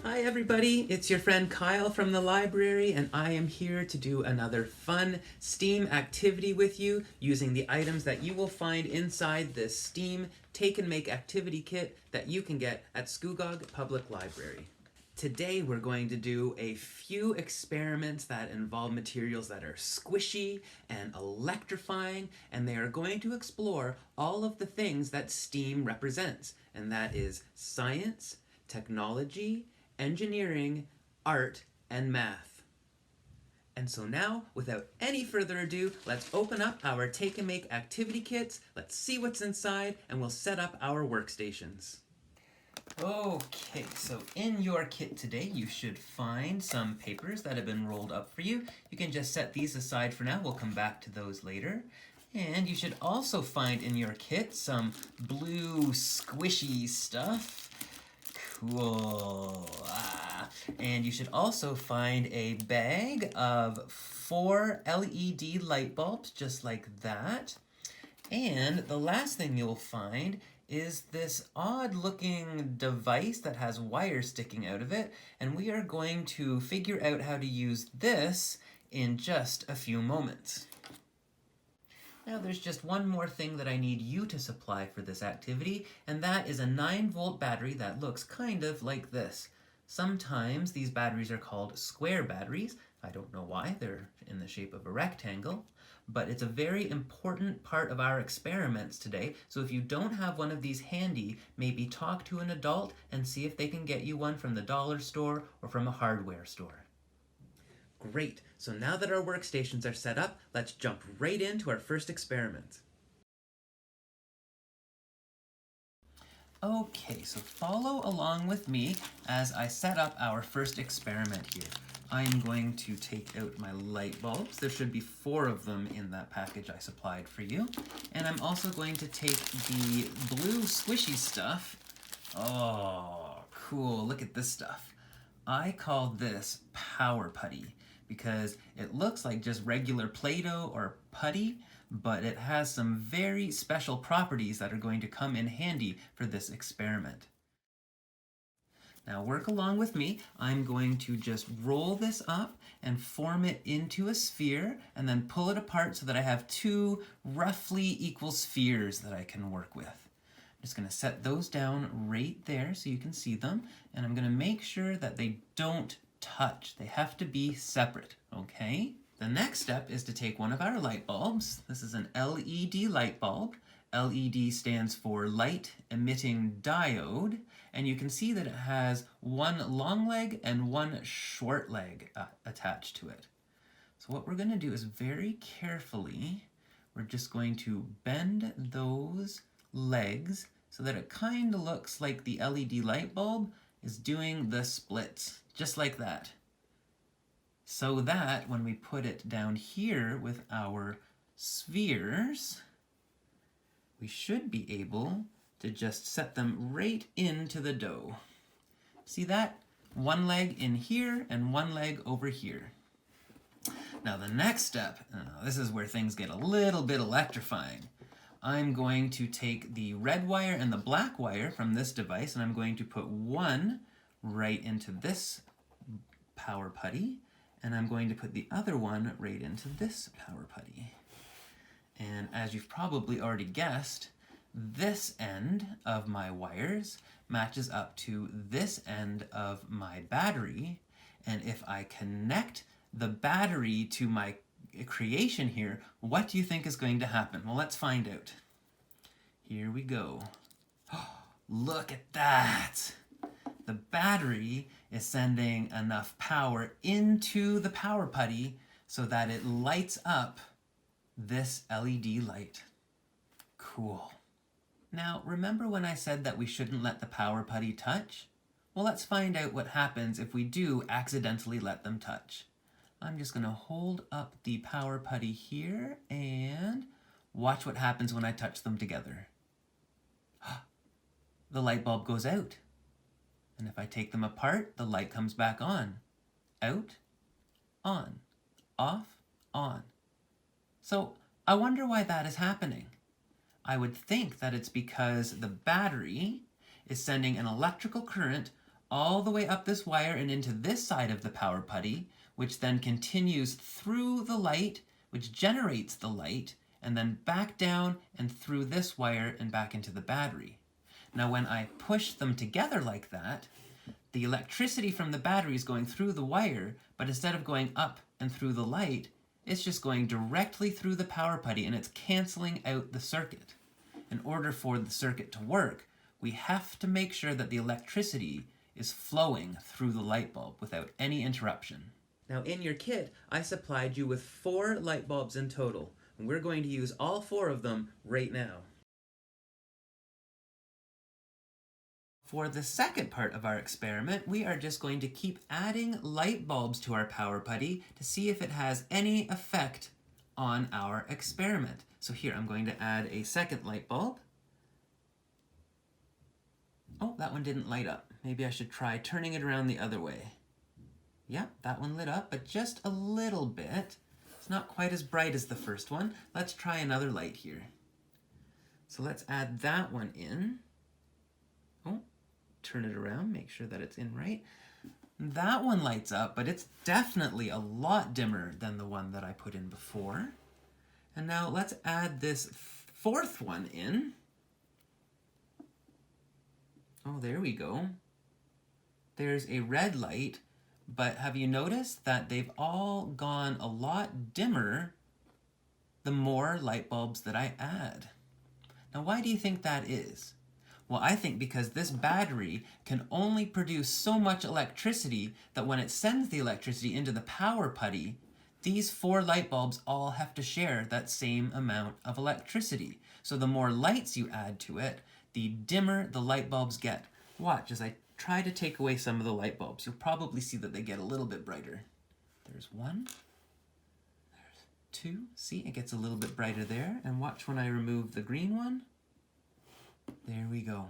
Hi everybody, it's your friend Kyle from the library, and I am here to do another fun STEAM activity with you using the items that you will find inside this STEAM Take and Make activity kit that you can get at Scugog Public Library. Today we're going to do a few experiments that involve materials that are squishy and electrifying, and they are going to explore all of the things that STEAM represents, and that is science, technology, engineering, art, and math. And so now, without any further ado, let's open up our Take and Make activity kits, let's see what's inside, and we'll set up our workstations. Okay, so in your kit today, you should find some papers that have been rolled up for you. You can just set these aside for now, we'll come back to those later. And you should also find in your kit some blue squishy stuff. Cool. And you should also find a bag of 4 LED light bulbs, just like that. And the last thing you'll find is this odd-looking device that has wires sticking out of it, and we are going to figure out how to use this in just a few moments. Now there's just one more thing that I need you to supply for this activity, and that is a 9-volt battery that looks kind of like this. Sometimes these batteries are called square batteries. I don't know why, they're in the shape of a rectangle, but it's a very important part of our experiments today, so if you don't have one of these handy, maybe talk to an adult and see if they can get you one from the dollar store or from a hardware store. Great, so now that our workstations are set up, let's jump right into our first experiment. Okay, so follow along with me as I set up our first experiment here. I'm going to take out my light bulbs. There should be 4 of them in that package I supplied for you. And I'm also going to take the blue squishy stuff. Oh, cool, look at this stuff. I call this Power-Putty because it looks like just regular Play-Doh or putty, but it has some very special properties that are going to come in handy for this experiment. Now work along with me. I'm going to just roll this up and form it into a sphere and then pull it apart so that I have 2 roughly equal spheres that I can work with. I'm just going to set those down right there so you can see them, and I'm going to make sure that they don't touch. They have to be separate, okay? The next step is to take one of our light bulbs. This is an LED light bulb. LED stands for light emitting diode, and you can see that it has 1 long leg and 1 short leg attached to it. So what we're going to do is very carefully, we're just going to bend those legs so that it kind of looks like the LED light bulb is doing the splits, just like that. So that when we put it down here with our spheres, we should be able to just set them right into the dough. See that? 1 leg in here and 1 leg over here. Now the next step, this is where things get a little bit electrifying. I'm going to take the red wire and the black wire from this device, and I'm going to put 1 right into this Power-Putty, and I'm going to put the other one right into this Power-Putty. And as you've probably already guessed, this end of my wires matches up to this end of my battery, and if I connect the battery to my creation here, what do you think is going to happen? Well, let's find out. Here we go. Look at that! The battery is sending enough power into the Power-Putty so that it lights up this LED light. Cool. Now, remember when I said that we shouldn't let the Power-Putty touch? Well, let's find out what happens if we do accidentally let them touch. I'm just going to hold up the Power-Putty here and watch what happens when I touch them together. The light bulb goes out. And if I take them apart, the light comes back on. Out, on, off, on. So I wonder why that is happening. I would think that it's because the battery is sending an electrical current all the way up this wire and into this side of the Power-Putty, which then continues through the light, which generates the light, and then back down and through this wire and back into the battery. Now when I push them together like that, the electricity from the battery is going through the wire, but instead of going up and through the light, it's just going directly through the Power-Putty and it's canceling out the circuit. In order for the circuit to work, we have to make sure that the electricity is flowing through the light bulb without any interruption. Now in your kit, I supplied you with 4 light bulbs in total, and we're going to use all 4 of them right now. For the second part of our experiment, we are just going to keep adding light bulbs to our Power-Putty to see if it has any effect on our experiment. So here, I'm going to add a second light bulb. Oh, that one didn't light up. Maybe I should try turning it around the other way. Yep, that one lit up, but just a little bit. It's not quite as bright as the first one. Let's try another light here. So let's add that one in. Oh, turn it around, make sure that it's in right. That one lights up, but it's definitely a lot dimmer than the one that I put in before. And now let's add this fourth one in. Oh, there we go. There's a red light, but have you noticed that they've all gone a lot dimmer the more light bulbs that I add? Now, why do you think that is? Well, I think because this battery can only produce so much electricity that when it sends the electricity into the Power-Putty, these 4 light bulbs all have to share that same amount of electricity. So the more lights you add to it, the dimmer the light bulbs get. Watch as I try to take away some of the light bulbs. You'll probably see that they get a little bit brighter. There's 1. There's 2. See, it gets a little bit brighter there. And watch when I remove the green one. There we go.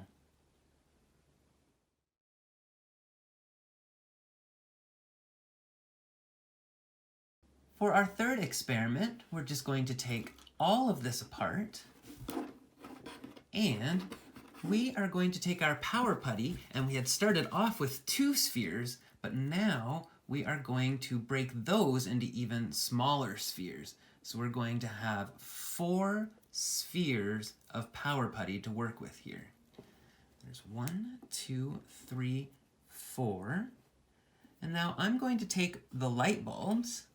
For our third experiment, we're just going to take all of this apart and we are going to take our Power-Putty, and we had started off with 2 spheres, but now we are going to break those into even smaller spheres. So we're going to have 4 spheres of Power-Putty to work with here. There's 1, 2, 3, 4. And now I'm going to take the light bulbs,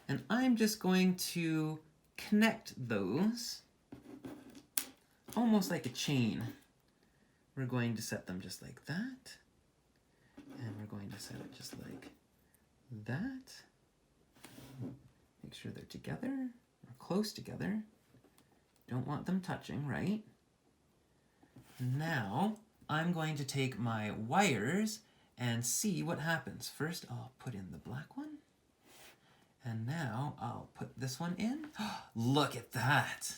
and I'm just going to connect those almost like a chain. We're going to set them just like that, and we're going to set it just like that. Make sure they're together, or close together. Don't want them touching, right? Now, I'm going to take my wires and see what happens. First, I'll put in the black one, and now I'll put this one in. Look at that!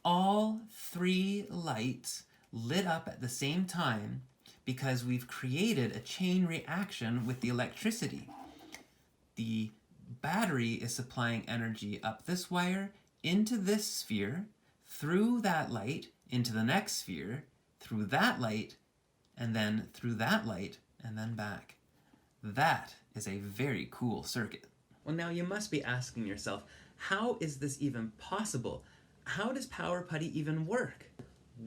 All 3 lights lit up at the same time because we've created a chain reaction with the electricity. The battery is supplying energy up this wire, into this sphere, through that light, into the next sphere, through that light, and then through that light, and then back. That is a very cool circuit. Well, now you must be asking yourself, how is this even possible? How does Power-Putty even work?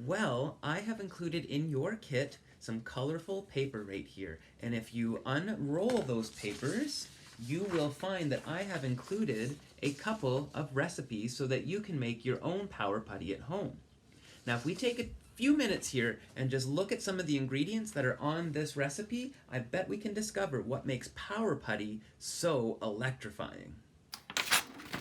Well, I have included in your kit some colorful paper right here, and if you unroll those papers, you will find that I have included a couple of recipes so that you can make your own Power-Putty at home. Now, if we take a few minutes here and just look at some of the ingredients that are on this recipe, I bet we can discover what makes Power-Putty so electrifying.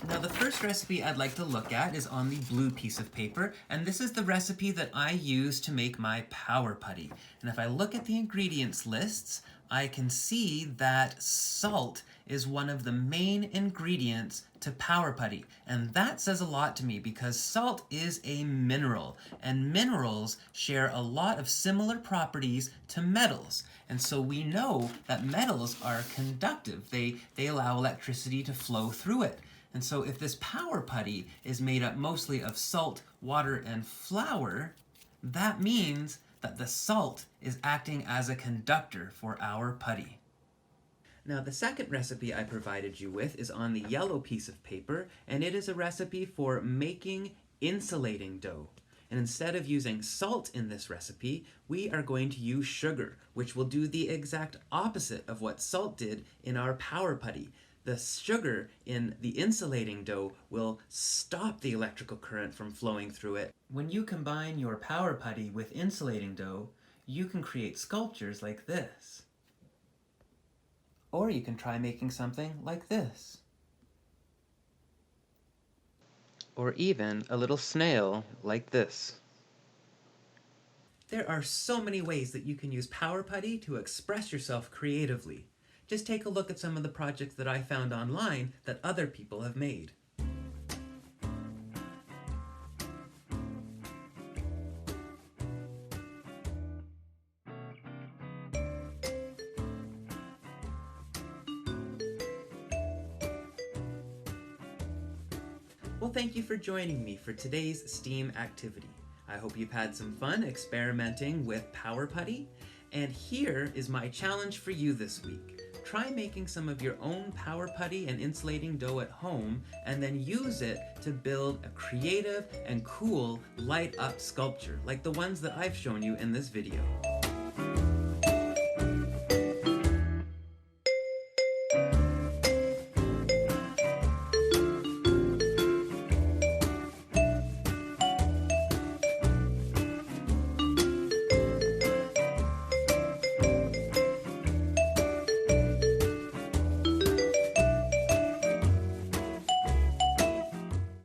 Now the first recipe I'd like to look at is on the blue piece of paper, and this is the recipe that I use to make my Power-Putty. And if I look at the ingredients lists, I can see that salt is one of the main ingredients to Power-Putty. And that says a lot to me because salt is a mineral, and minerals share a lot of similar properties to metals. And so we know that metals are conductive. They allow electricity to flow through it. And so if this Power-Putty is made up mostly of salt, water, and flour, that means that the salt is acting as a conductor for our putty. Now, the second recipe I provided you with is on the yellow piece of paper, and it is a recipe for making insulating dough. And instead of using salt in this recipe, we are going to use sugar, which will do the exact opposite of what salt did in our Power-Putty. The sugar in the insulating dough will stop the electrical current from flowing through it. When you combine your Power-Putty with insulating dough, you can create sculptures like this. Or you can try making something like this. Or even a little snail like this. There are so many ways that you can use Power-Putty to express yourself creatively. Just take a look at some of the projects that I found online that other people have made. Well, thank you for joining me for today's STEAM activity. I hope you've had some fun experimenting with Power-Putty, and here is my challenge for you this week. Try making some of your own Power-Putty and insulating dough at home, and then use it to build a creative and cool light-up sculpture, like the ones that I've shown you in this video.